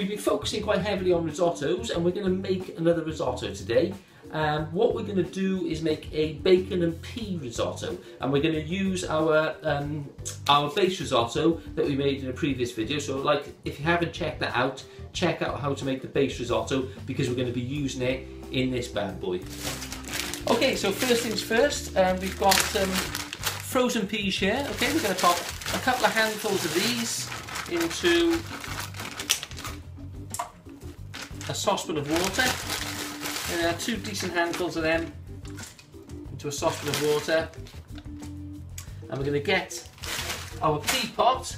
we've been focusing quite heavily on risottos, and we're going to make another risotto today. What we're going to do is make a bacon and pea risotto, and we're going to use our base risotto that we made in a previous video. So like, if you haven't checked that out, check out how to make the base risotto, because we're going to be using it in this bad boy. Okay, so first things first, we've got frozen peas here. Okay, we're going to pop a couple of handfuls of these into a saucepan of water. And 2 decent handfuls of them into a saucepan of water. And we're going to get our pea pot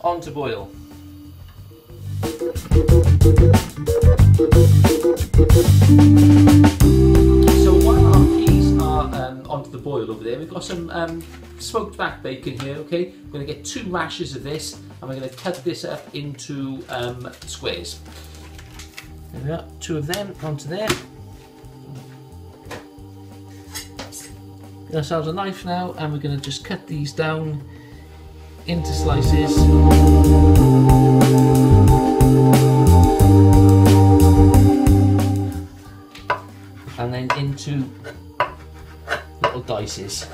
on to boil. So while our peas are onto the boil over there, we've got some smoked back bacon here. Okay, we're going to get 2 rashers of this, and we're going to cut this up into squares. There we are, 2 of them onto there. Get ourselves a knife now, and we're going to just cut these down into slices. And then into little dices.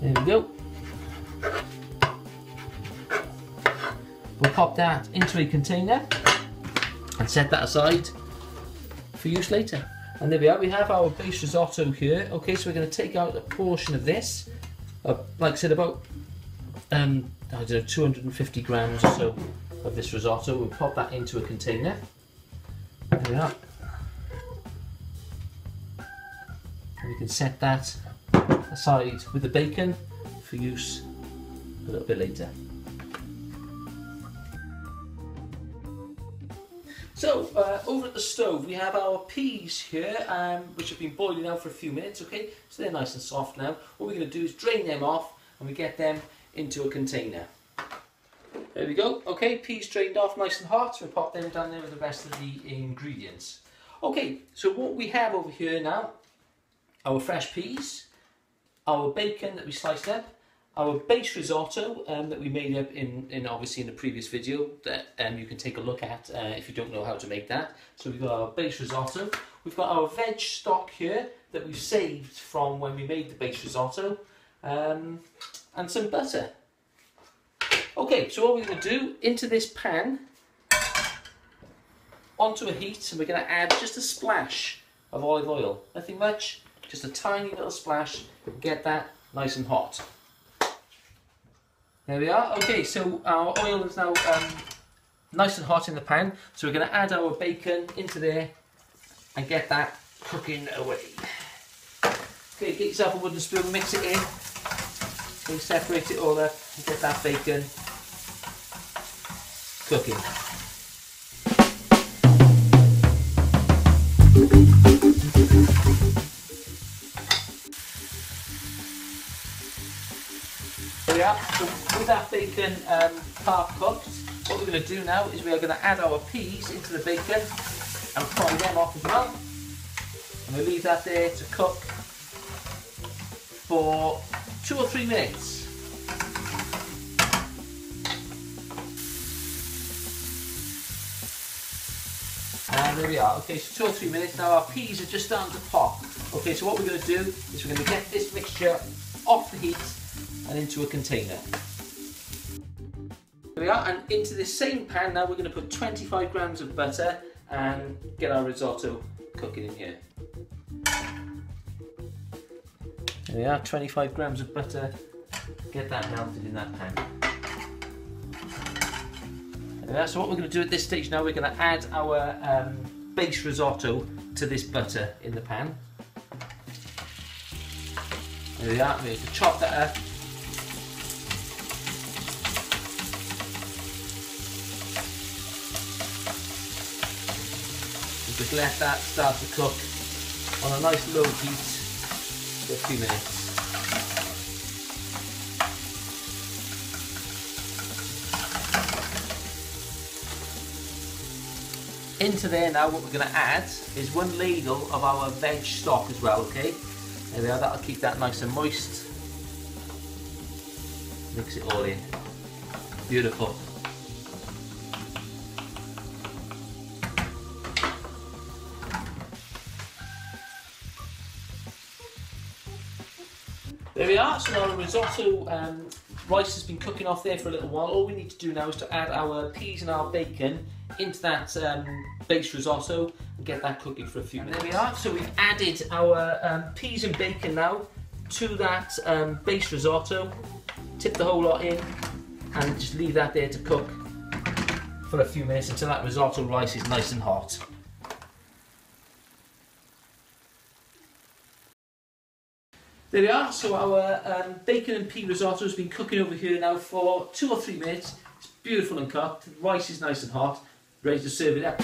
There we go. We'll pop that into a container and set that aside for use later. And there we are, we have our base risotto here. Okay, so we're going to take out a portion of this, like I said, about I don't know, 250 grams or so of this risotto. We'll pop that into a container. There we are. And we can set that aside with the bacon for use a little bit later. So over at the stove we have our peas here, which have been boiling now for a few minutes. Okay, so they're nice and soft now. What we're going to do is drain them off, and we get them into a container. There we go. Okay, peas drained off, nice and hot. So we pop them down there with the rest of the ingredients. Okay, so what we have over here now, our fresh peas, our bacon that we sliced up, our base risotto that we made up in obviously in the previous video that you can take a look at if you don't know how to make that. So we've got our base risotto, we've got our veg stock here that we've saved from when we made the base risotto, and some butter. Okay, so what we're going to do, into this pan, onto a heat, and we're going to add just a splash of olive oil. Nothing much, just a tiny little splash. Get that nice and hot. There we are. Okay, so our oil is now nice and hot in the pan. So we're going to add our bacon into there and get that cooking away. Okay, get yourself a wooden spoon, mix it in. Then separate it all up and get that bacon cooking. There we are. So with that bacon half cooked, what we're going to do now is we are going to add our peas into the bacon and fry them off as well. And we'll leave that there to cook for 2 or 3 minutes. And there we are. Okay, so 2 or 3 minutes. Now our peas are just starting to pop. Okay, so what we're going to do is we're going to get this mixture off the heat and into a container. There we are, and into this same pan now we're going to put 25 grams of butter and get our risotto cooking in here. There we are, 25 grams of butter, get that melted in that pan. There we are, so what we're going to do at this stage now, we're going to add our base risotto to this butter in the pan. There we are, we're going to chop that up. Just let that start to cook on a nice low heat for a few minutes. Into there now, what we're going to add is 1 ladle of our veg stock as well, okay? There we are, that'll keep that nice and moist. Mix it all in. Beautiful. There we are, so our risotto rice has been cooking off there for a little while. All we need to do now is to add our peas and our bacon into that base risotto and get that cooking for a few minutes. There we are, so we've added our peas and bacon now to that base risotto. Tip the whole lot in and just leave that there to cook for a few minutes until that risotto rice is nice and hot. There we are, so our bacon and pea risotto has been cooking over here now for 2 or 3 minutes. It's beautiful and cooked, the rice is nice and hot, ready to serve it up.